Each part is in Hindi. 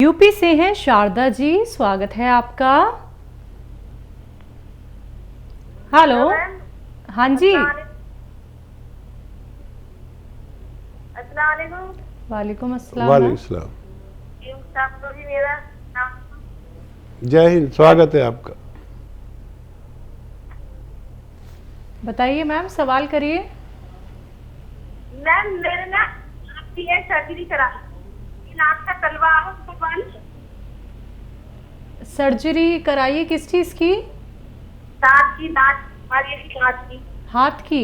यूपी से हैं शारदा जी, स्वागत है आपका। हेलो। हाँ जी। वालेकुम अस्सलाम। वालेकुम सलाम। जय हिंद, स्वागत है आपका। बताइए मैम, सवाल करिए। मैम मेरे ना आपकी है सर्जरी कराई, नाक का तलवा सर्जरी कराइए, किस चीज की? दांत की, दांत हमारी दांत की, हाथ की?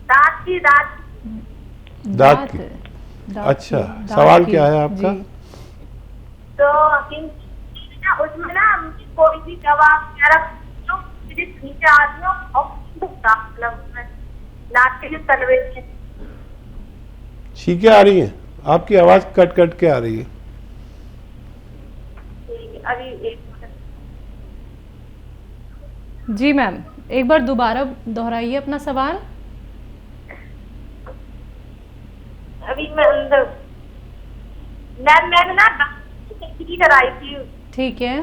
दांत की, दांत दांत की। दांत अच्छा, की, सवाल की। क्या है आपका? जी। तो ना उसमें ना कोई भी दवा वगैरह जो मेरे नीचे आती हो और मतलब उसमें नाक के जो तलवे से छींके आ रही हैं? आपकी आवाज कट कट के आ रही है। अभी एक मिनट। जी मैम, एक बार दोबारा दोहराइए अपना सवाल। अभी मैं अंदर मैंने ना सर्जरी कराई थी। ठीक है।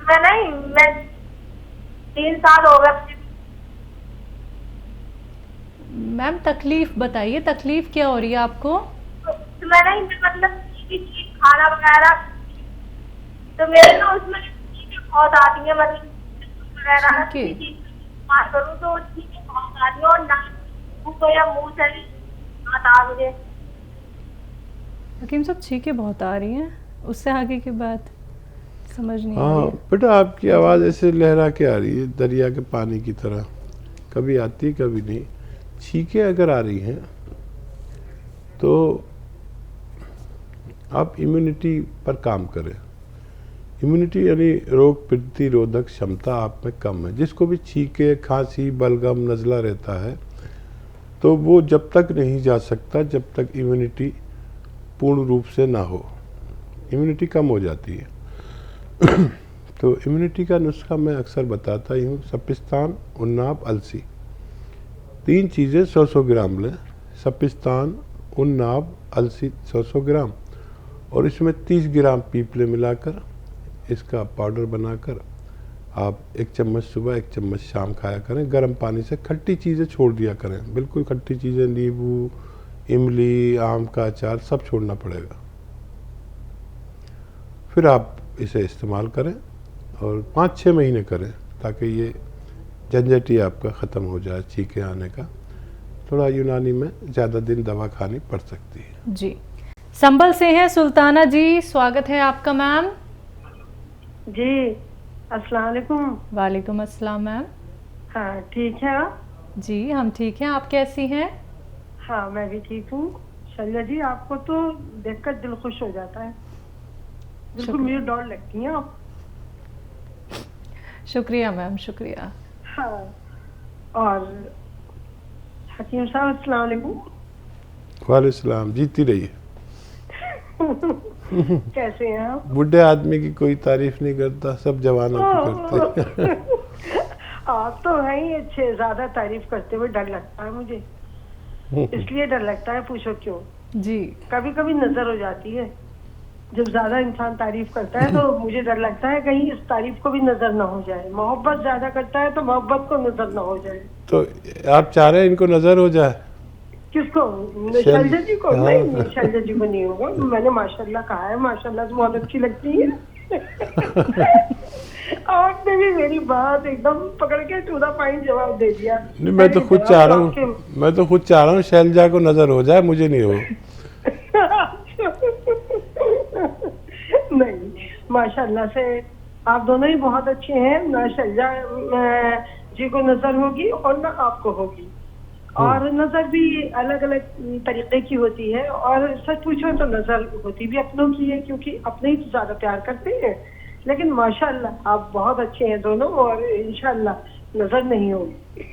मैं नहीं, मैं 3 साल हो गए। मैम तकलीफ बताइए, तकलीफ क्या हो रही है आपको? तो मैं नहीं, मतलब खाना वगैरह तो मेरे ना उसमें बहुत आती है, मतलब वगैरह ना ठीक है। बात करूँ तो चीजें बहुत आती है और ना मुंह या मुंह से आता मुझे। हकीम साहब, छींके बहुत आ रही हैं, उससे आगे की बात समझ नहीं आ रही हाँ है। बेटा, आपकी आवाज़ ऐसे लहरा के आ रही है, दरिया के पानी की तरह, कभी आती कभी नहीं। छींके अगर आ रही हैं तो आप इम्यूनिटी पर काम करें। इम्यूनिटी यानी रोग प्रतिरोधक क्षमता आप में कम है। जिसको भी छींके, खांसी, बलगम, नज़ला रहता है तो वो जब तक नहीं जा सकता जब तक इम्यूनिटी पूर्ण रूप से ना हो। इम्यूनिटी कम हो जाती है। तो इम्यूनिटी का नुस्खा मैं अक्सर बताता ही हूँ। सपिस्तान, उन्नाब, अलसी, 3 चीज़ें 100-100 ग्राम लें। सपिस्तान, उन्नाब, अलसी 100-100 ग्राम, और इसमें 30 ग्राम पीपले मिलाकर इसका पाउडर बनाकर आप 1 चम्मच सुबह 1 चम्मच शाम खाया करें। गर्म पानी से खट्टी चीज़ें छोड़ दिया करें, बिल्कुल खट्टी चीज़ें, नींबू, इमली, आम का अचार सब छोड़ना पड़ेगा। फिर आप इसे इस्तेमाल करें और 5-6 महीने करें ताकि ये झंझट ही आपका ख़त्म हो जाए छींके आने का। थोड़ा यूनानी में ज़्यादा दिन दवा खानी पड़ सकती है। जी। संभल से हैं सुल्ताना जी, स्वागत है आपका मैम। जी, अस्सलाम वालेकुम। वालेकुम अस्सलाम मैम। हाँ, ठीक है आप? जी हम ठीक हैं, आप कैसी हैं? हाँ, मैं भी ठीक हूँ। शैला जी, आपको तो देखकर दिल खुश हो जाता है, बिल्कुल मेरी डॉल लगती हैं आप। शुक्रिया मैम, शुक्रिया। हाँ, और हकीम साहब अस्सलाम वालेकुम। वालेकुम सलाम, जीती रहिए। कैसे हैं आप? बूढ़े आदमी की कोई तारीफ नहीं करता, सब जवानों की करते हैं। आप तो हैं ही अच्छे, ज्यादा तारीफ करते हुए डर लगता है मुझे। इसलिए डर लगता है, पूछो क्यों? जी। कभी कभी नजर हो जाती है, जब ज्यादा इंसान तारीफ करता है तो मुझे डर लगता है कहीं इस तारीफ को भी नजर ना हो जाए। मोहब्बत ज्यादा करता है तो मोहब्बत को नजर ना हो जाए। तो आप चाह रहे हैं इनको नजर हो जाए? किसको? शैलजा जी को? हाँ। नहीं, शैलजा जी को नहीं होगा। मैंने माशाल्लाह कहा है, माशाल्लाह से बहुत अच्छी लगती है। आपने भी मेरी बात एकदम पकड़ के टू द पॉइंट जवाब दे दिया। नहीं, मैं तो खुद चाह रहा हूँ शैलजा को नजर हो जाए, मुझे नहीं हो। नहीं, माशाल्लाह से आप दोनों ही बहुत अच्छे हैं। ना शैलजा जी को नजर होगी और ना आपको होगी, और नजर भी अलग अलग तरीके की होती है। और सच पूछो तो नजर होती भी अपनों की है, क्योंकि अपने ही तो ज्यादा प्यार करते हैं। लेकिन माशाल्लाह आप बहुत अच्छे हैं दोनों, और इंशाल्लाह नजर नहीं होगी।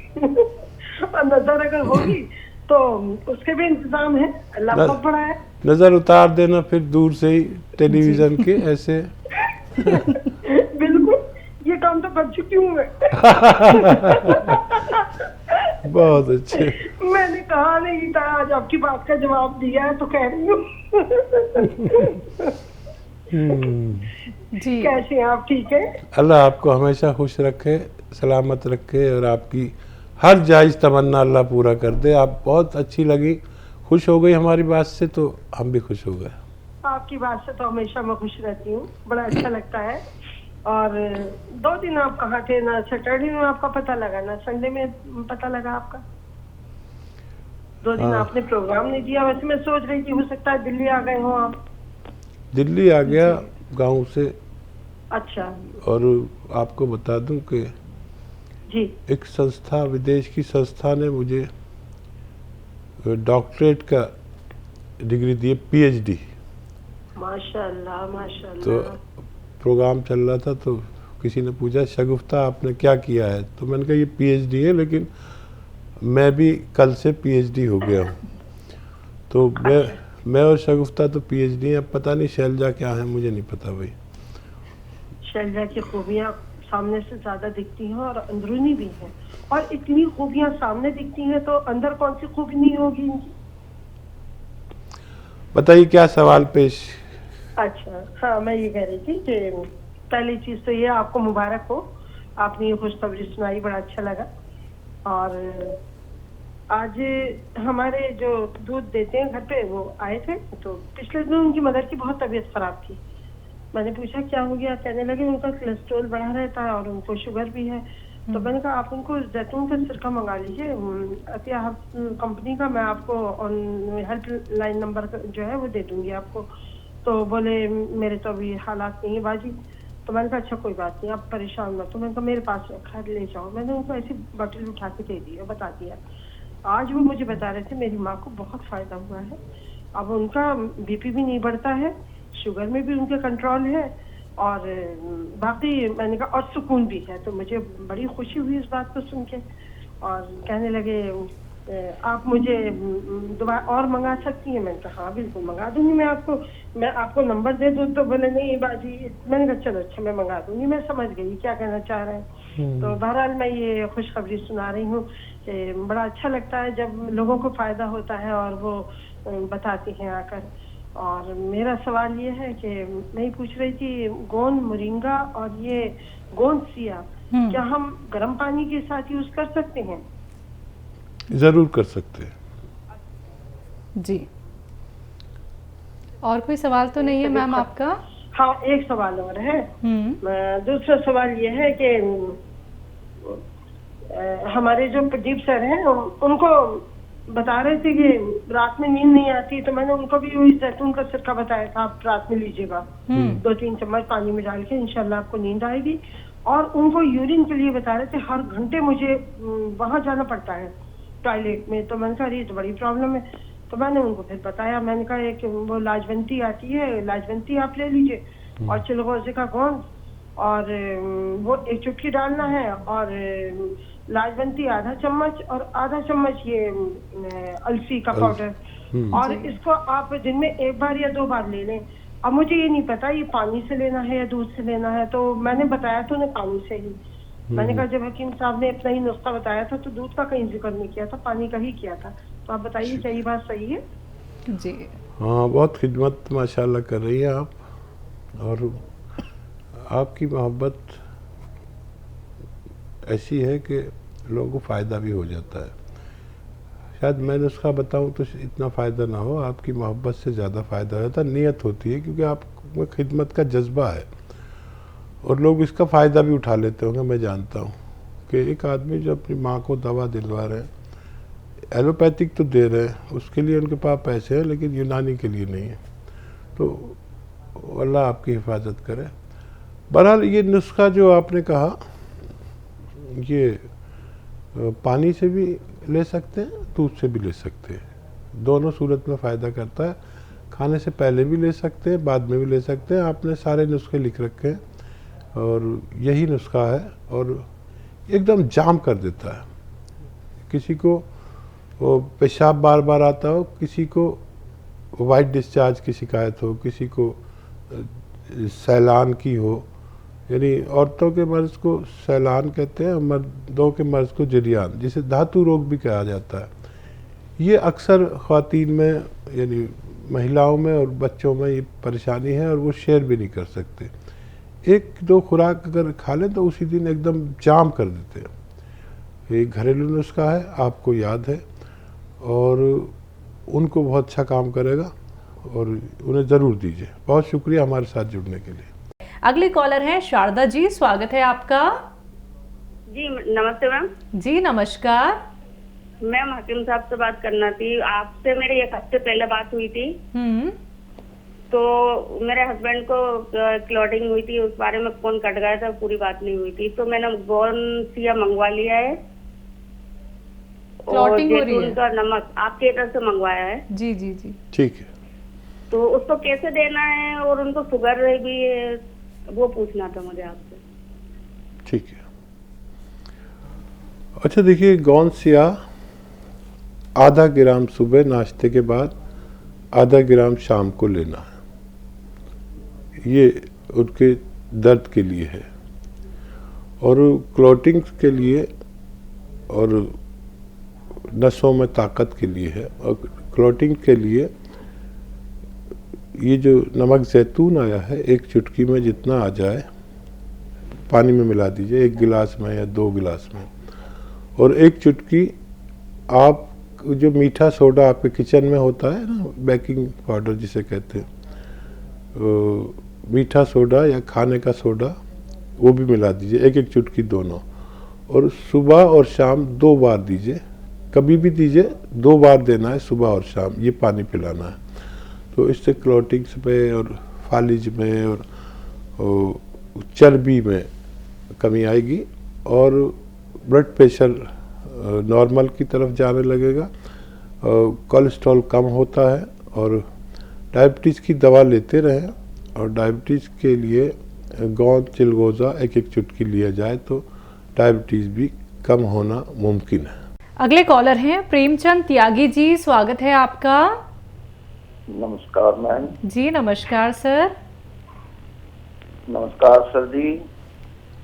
और नजर अगर होगी तो उसके भी इंतजाम है, अल्लाह बहुत बड़ा है। नजर उतार देना फिर दूर से ही टेलीविजन के ऐसे। बिल्कुल, ये काम तो कर चुकी हूँ मैं। बहुत अच्छे। मैंने कहा नहीं था, आज आपकी बात का जवाब दिया है तो कह रही हूँ। जी कैसे हैं आप, ठीक है? अल्लाह आपको हमेशा खुश रखे, सलामत रखे और आपकी हर जायज़ तमन्ना अल्लाह पूरा कर दे। आप बहुत अच्छी लगी, खुश हो गई हमारी बात से, तो हम भी खुश हो गए। आपकी बात से तो हमेशा मैं खुश रहती हूँ, बड़ा अच्छा लगता है। और 2 दिन आप कहाँ थे? ना सैटरडे में आपका पता लगा, ना संडे में पता लगा आपका। 2 दिन हाँ। आपने प्रोग्राम नहीं दिया। वैसे मैं सोच रही थी हो सकता है दिल्ली आ गए हो आप। दिल्ली आ गया गांव से। अच्छा और आपको बता दूं कि जी। एक संस्था, विदेश की संस्था ने मुझे डॉक्टरेट का डिग्री दी, पीएचडी। माशाल्लाह तो माशाल्लाह। प्रोग्राम चल रहा था तो किसी ने पूछा शगुफ्ता आपने क्या किया है, तो मैंने कहा ये पीएचडी है, लेकिन मैं भी कल से पीएचडी हो गया हूँ। तो मैं और शगुफ्ता तो पीएचडी हैं। अब पता नहीं शैलजा क्या है, मुझे नहीं पता भाई। शैलजा की खूबियाँ सामने से ज्यादा दिखती हैं और अंदरूनी भी हैं। और इतनी खूबियाँ सामने दिखती हैं तो अंदर कौन सी खूबी नहीं होगी इनकी? बताइए क्या सवाल पेश। अच्छा हाँ, मैं ये कह रही थी कि पहली चीज तो ये आपको मुबारक हो, आपने ये खुशखबरी सुनाई, बड़ा अच्छा लगा। और आज हमारे जो दूध देते हैं घर पे वो आए थे, तो पिछले दिनों उनकी मदर की बहुत तबीयत खराब थी। मैंने पूछा क्या हो गया, कहने लगे उनका कोलेस्ट्रॉल बढ़ा रहता है और उनको शुगर भी है। तो मैंने कहा आप उनको जैतून का सिरका मंगा लीजिए अतिया कंपनी का, मैं आपको हेल्पलाइन नंबर जो है वो दे दूंगी आपको। तो बोले मेरे तो अभी हालात नहीं है बाजी। तो मैंने कहा अच्छा कोई बात नहीं, आप परेशान मत। तो मैंने कहा मेरे पास रखा है, ले जाओ। मैंने उनको ऐसी बॉटल उठा के दे दी और बता दिया। आज वो मुझे बता रहे थे मेरी माँ को बहुत फायदा हुआ है, अब उनका बीपी भी नहीं बढ़ता है, शुगर में भी उनके कंट्रोल है, और बाकी मैंने कहा और सुकून भी है। तो मुझे बड़ी खुशी हुई इस बात को सुन के। और कहने लगे आप मुझे दवा और मंगा सकती हैं? मैंने कहा हाँ बिल्कुल मंगा दूंगी मैं आपको नंबर दे दूँ? तो बोले नहीं बाजी। मैंने कहा चलो अच्छा मैं मंगा दूंगी, मैं समझ गई क्या कहना चाह रहे हैं। तो बहरहाल मैं ये खुशखबरी सुना रही हूँ कि बड़ा अच्छा लगता है जब लोगों को फायदा होता है और वो बताते हैं आकर। और मेरा सवाल ये है कि मैं ही पूछ रही थी गोंद मोरिंगा और ये गोंद सिया क्या हम गर्म पानी के साथ यूज कर सकते हैं? जरूर कर सकते हैं जी। और कोई सवाल तो नहीं है मैम आपका? हाँ एक सवाल और है। दूसरा सवाल ये है कि हमारे जो प्रदीप सर हैं उनको बता रहे थे कि रात में नींद नहीं आती, तो मैंने उनको भी वही जैतून का सिरका बताया था, आप रात में लीजिएगा 2-3 चम्मच पानी में डाल के, इंशाल्लाह आपको नींद आएगी। और उनको यूरिन के लिए बता रहे थे, हर घंटे मुझे वहां जाना पड़ता है टॉयलेट में। तो मैंने कहा ये तो बड़ी प्रॉब्लम है। तो मैंने उनको फिर बताया, मैंने कहा एक वो लाजवंती आती है, लाजवंती आप ले लीजिए और चिलगोजे का गोंद और वो 1 चुटकी डालना है, और लाजवंती आधा चम्मच और आधा चम्मच ये अलसी का पाउडर। और इसको आप दिन में 1 बार या 2 बार ले लें। अब मुझे ये नहीं पता ये पानी से लेना है या दूध से लेना है, तो मैंने बताया तो उन्हें पानी से ही। मैंने कहा जब हकीम साहब ने अपना ही नुस्खा बताया था तो दूध का कहीं जिक्र नहीं किया था, पानी का ही किया था। तो आप बताइए क्या ये बात सही है? जी हाँ, बहुत खिदमत माशाल्लाह कर रही हैं आप, और आपकी मोहब्बत ऐसी है कि लोगों को फ़ायदा भी हो जाता है। शायद मैं नुस्खा बताऊं तो इतना फ़ायदा ना हो, आपकी मोहब्बत से ज़्यादा फ़ायदा हो जाता है, नीयत होती है, क्योंकि आप में खिदमत का जज्बा है और लोग इसका फ़ायदा भी उठा लेते होंगे। मैं जानता हूँ कि एक आदमी जो अपनी माँ को दवा दिलवा रहे हैं, एलोपैथिक तो दे रहे हैं, उसके लिए उनके पास पैसे हैं, लेकिन यूनानी के लिए नहीं है। तो अल्लाह आपकी हिफाजत करे। बहरहाल ये नुस्खा जो आपने कहा, ये पानी से भी ले सकते हैं, दूध से भी ले सकते हैं, दोनों सूरत में फ़ायदा करता है। खाने से पहले भी ले सकते हैं, बाद में भी ले सकते हैं। आपने सारे नुस्खे लिख रखे हैं और यही नुस्खा है, और एकदम जाम कर देता है। किसी को वो पेशाब बार बार आता हो, किसी को वाइट डिस्चार्ज की शिकायत हो, किसी को सैलान की हो, यानी औरतों के मर्ज़ को सैलान कहते हैं, मर्दों के मर्ज़ को जरियान, जिसे धातु रोग भी कहा जाता है। ये अक्सर ख़वातीन में यानी महिलाओं में और बच्चों में ये परेशानी है और वो शेयर भी नहीं कर सकते। एक दो खुराक अगर खा लें तो उसी दिन एकदम जाम कर देते हैं। ये घरेलू नुस्खा है, आपको याद है, और उनको बहुत अच्छा काम करेगा और उन्हें ज़रूर दीजिए। बहुत शुक्रिया हमारे साथ जुड़ने के लिए। अगले कॉलर हैं शारदा जी, स्वागत है आपका। जी नमस्ते मैम। जी नमस्कार। मैम हकीम साहब से बात करना थी। आपसे मेरी 1 हफ्ते पहले बात हुई थी। तो मेरे हस्बैंड को क्लॉटिंग हुई थी, उस बारे में खून कट गया था, पूरी बात नहीं हुई थी। तो मैंने गोनसिया मंगवा लिया है और जैतून का नमक आपके तरफ से मंगवाया है। जी जी जी ठीक है। तो उसको कैसे देना है, और उनको शुगर भी है, वो पूछना था मुझे आपसे। ठीक है। अच्छा देखिए, गोनसिया आधा ग्राम सुबह नाश्ते के बाद, आधा ग्राम शाम को लेना है। ये उनके दर्द के लिए है और क्लॉटिंग के लिए और नसों में ताकत के लिए है। और क्लॉटिंग के लिए ये जो नमक जैतून आया है, 1 चुटकी में जितना आ जाए पानी में मिला दीजिए, 1 गिलास में या 2 गिलास में। और 1 चुटकी आप जो मीठा सोडा आपके किचन में होता है ना, बेकिंग पाउडर जिसे कहते हैं, मीठा सोडा या खाने का सोडा, वो भी मिला दीजिए, 1-1 चुटकी दोनों। और सुबह और शाम 2 बार दीजिए, कभी भी दीजिए, 2 बार देना है, सुबह और शाम, ये पानी पिलाना है। तो इससे क्लॉटिंग्स में और फालिज में और चर्बी में कमी आएगी और ब्लड प्रेशर नॉर्मल की तरफ जाने लगेगा, कोलेस्ट्रॉल कम होता है। और डायबिटीज़ की दवा लेते रहें, और डायबिटीज़ के लिए गोंद चिलगोज़ा 1-1 चुटकी लिया जाए तो डायबिटीज़ भी कम होना मुमकिन है। अगले कॉलर हैं प्रेमचंद त्यागी जी, स्वागत है आपका। नमस्कार मैम। जी नमस्कार सर। नमस्कार सर जी।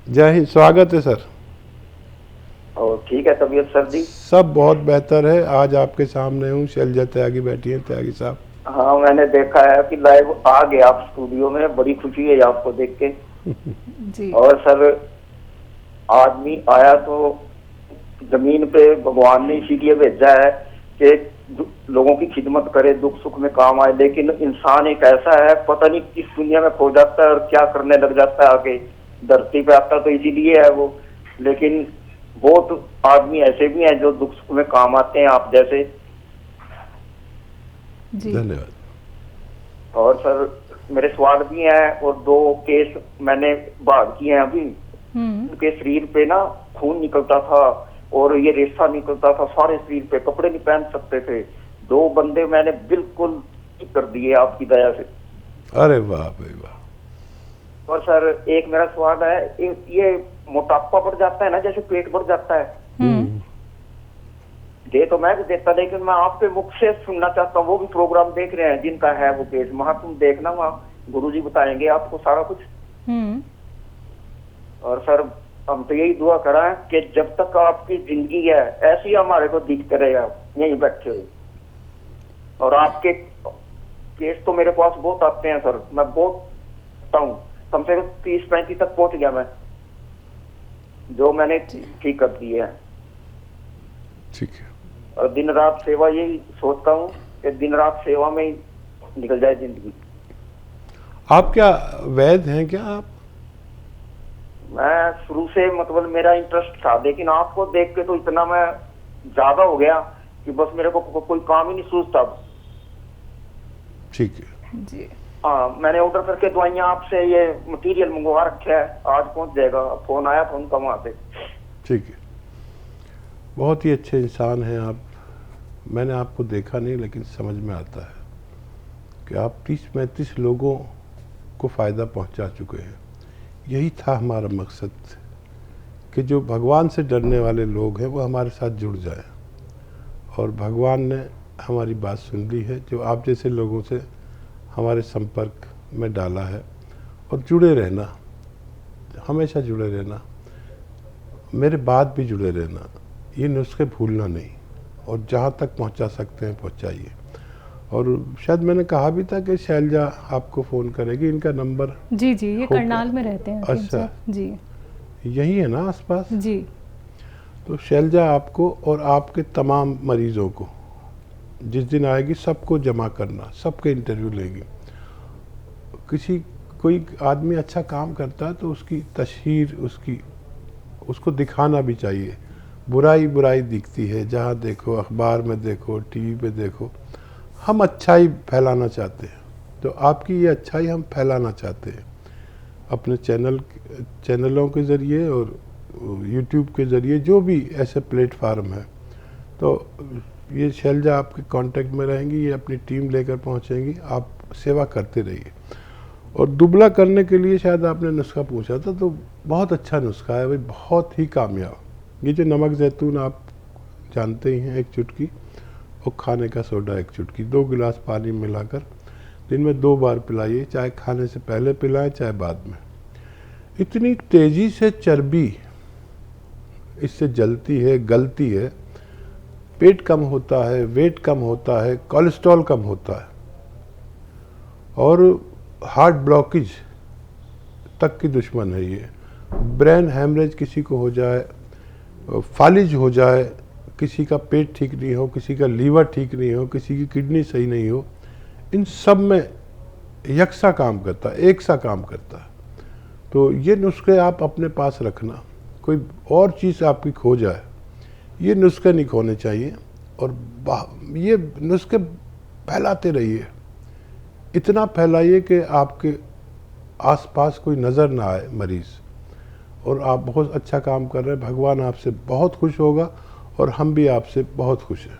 जय हिंद, स्वागत है सर। और ठीक है तबीयत सर जी? सब बहुत बेहतर है। आज आपके सामने हूँ, शैलजा त्यागी बैठी हैं, त्यागी साहब। हाँ मैंने देखा है कि लाइव आ गए आप स्टूडियो में, बड़ी खुशी है आपको देख के। जी। और सर आदमी आया तो जमीन पे भगवान ने इसीलिए भेजा है कि लोगों की खिदमत करे, दुख सुख में काम आए। लेकिन इंसान एक ऐसा है, पता नहीं किस दुनिया में खो जाता है और क्या करने लग जाता है। आगे धरती पे आता तो इसीलिए है वो। लेकिन बहुत आदमी ऐसे भी हैं जो दुख सुख में काम आते हैं, आप जैसे। धन्यवाद। और सर मेरे सवाल भी हैं, और 2 केस मैंने भाग किए हैं अभी। उनके शरीर पे ना खून निकलता था और ये रेशा निकलता था सारे शरीर पे, कपड़े नहीं पहन सकते थे। 2 बंदे मैंने बिल्कुल ठीक कर दिए आपकी दया से। अरे वाह भाई वाह। और सर एक मेरा सवाल है, ये मोटापा बढ़ जाता है ना, जैसे पेट बढ़ जाता है, दे तो मैं भी देता, लेकिन मैं आपके मुख से सुनना चाहता हूँ। वो भी प्रोग्राम देख रहे हैं जिनका है वो केस, वहां तुम देखना, वहाँ गुरुजी बताएंगे आपको सारा कुछ। और सर हम तो यही दुआ कराएं कि जब तक आपकी जिंदगी है ऐसी हमारे को दिखते रहे, आप यहीं बैठे हुए। और आपके केस तो मेरे पास बहुत आते हैं सर, मैं बहुत हूँ, कम से कम 30-35 तक पहुंच गया मैं, जो मैंने ठीक कर दिए हैं। ठीक है। और दिन रात सेवा, यही सोचता हूँ कि दिन रात सेवा में ही निकल जाए जिंदगी। आप क्या वैद्य हैं क्या आप? मैं शुरू से मतलब मेरा इंटरेस्ट था, लेकिन आपको देख के तो इतना मैं ज्यादा हो गया कि बस मेरे को कोई काम ही नहीं सूझता। ठीक है जी। हाँ मैंने ऑर्डर करके दवाइयाँ आपसे ये मटेरियल मंगवा रखा है, आज पहुंच जाएगा। फोन आया था उनका वहां से। ठीक है। बहुत ही अच्छे इंसान हैं आप। मैंने आपको देखा नहीं, लेकिन समझ में आता है कि आप 30-35 लोगों को फ़ायदा पहुंचा चुके हैं। यही था हमारा मकसद, कि जो भगवान से डरने वाले लोग हैं वो हमारे साथ जुड़ जाएं। और भगवान ने हमारी बात सुन ली है, जो आप जैसे लोगों से हमारे संपर्क में डाला है। और जुड़े रहना, हमेशा जुड़े रहना, मेरे बाद भी जुड़े रहना, ये नुस्खे भूलना नहीं, और जहाँ तक पहुँचा सकते हैं पहुँचाइए। और शायद मैंने कहा भी था कि शैलजा आपको फ़ोन करेगी, इनका नंबर जी जी, ये होगा। करनाल में रहते हैं हकीम अच्छा। साहब। जी यही है ना आसपास? जी तो शैलजा आपको और आपके तमाम मरीज़ों को जिस दिन आएगी सबको जमा करना, सबके इंटरव्यू लेगी। कोई आदमी अच्छा काम करता है तो उसकी तशहीर, उसको दिखाना भी चाहिए। बुराई बुराई दिखती है, जहाँ देखो, अखबार में देखो, टीवी पे देखो। हम अच्छाई फैलाना चाहते हैं, तो आपकी ये अच्छाई हम फैलाना चाहते हैं अपने चैनलों के ज़रिए और यूट्यूब के ज़रिए, जो भी ऐसे प्लेटफार्म है। तो ये शैलजा आपके कांटेक्ट में रहेंगी, ये अपनी टीम लेकर पहुंचेंगी, आप सेवा करते रहिए। और दुबला करने के लिए शायद आपने नुस्खा पूछा था, तो बहुत अच्छा नुस्खा है भाई, बहुत ही कामयाब। ये जो नमक जैतून आप जानते ही हैं, 1 चुटकी, और खाने का सोडा 1 चुटकी, 2 गिलास पानी मिलाकर दिन में 2 बार पिलाइए, चाहे खाने से पहले पिलाएं चाहे बाद में। इतनी तेज़ी से चर्बी इससे जलती है, गलती है, पेट कम होता है, वेट कम होता है, कोलेस्ट्रॉल कम होता है, और हार्ट ब्लॉकेज तक की दुश्मन है ये। ब्रेन हैमरेज किसी को हो जाए, फालिज हो जाए, किसी का पेट ठीक नहीं हो, किसी का लीवर ठीक नहीं हो, किसी की किडनी सही नहीं हो, इन सब में यकसा काम करता है, एक सा काम करता है। तो ये नुस्खे आप अपने पास रखना, कोई और चीज़ आपकी खो जाए, ये नुस्खे नहीं खोने चाहिए। और ये नुस्खे फैलाते रहिए, इतना फैलाइए कि आपके आसपास कोई नज़र ना आए मरीज़। और आप बहुत अच्छा काम कर रहे हैं, भगवान आपसे बहुत खुश होगा और हम भी आपसे बहुत खुश हैं।